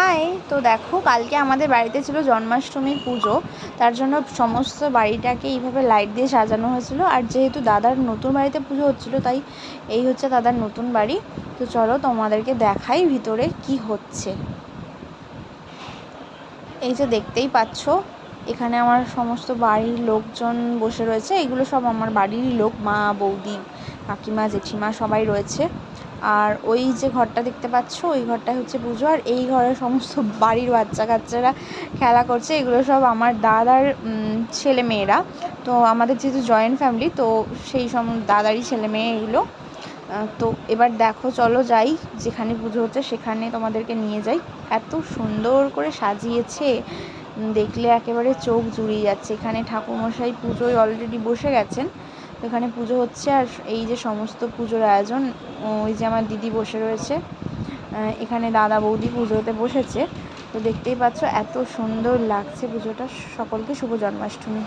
High. তো দেখো, কালকে আমাদের বাড়িতে ছিল জন্মাষ্টমীর পুজো। তার জন্য সমস্ত বাড়িটাকে এইভাবে লাইট দিয়ে সাজানো হয়েছিল। আর যেহেতু দাদার নতুন বাড়িতে পুজো হচ্ছিল, তাই এই হচ্ছে দাদার নতুন বাড়ি। তো চলো তোমাদেরকে দেখাই ভিতরে কি হচ্ছে। এই যে দেখতেই পাচ্ছ, এখানে আমার সমস্ত বাড়ির লোকজন বসে রয়েছে। এগুলো সব আমার বাড়িরই লোক, মা, বৌদি, কাকিমা, জেঠিমা সবাই রয়েছে। আর ওই যে ঘরটা দেখতে পাচ্ছ, ওই ঘরটা হচ্ছে পুজো। আর এই ঘরে সমস্ত বাড়ির বাচ্চা কাচ্চারা খেলা করছে। এগুলো সব আমার দাদার ছেলে মেয়েরা। তো আমাদের যেহেতু জয়েন্ট ফ্যামিলি, তো সেই সব দাদারই ছেলে মেয়ে এগুলো। তো এবার দেখো, চলো যাই যেখানে পুজো হচ্ছে সেখানে তোমাদেরকে নিয়ে যাই। এত সুন্দর করে সাজিয়েছে, দেখলে একেবারে চোখ জুড়িয়ে যাচ্ছে। এখানে ঠাকুরমশাই পুজোয় অলরেডি বসে গেছেন। এখানে পুজো হচ্ছে। আর এই যে সমস্ত পুজোর আয়োজন, ওই যে আমার দিদি বসে রয়েছে, এখানে দাদা বৌদি পুজোতে বসেছে। তো দেখতেই পাচ্ছ এত সুন্দর লাগছে পুজোটা। সকলকে শুভ জন্মাষ্টমী।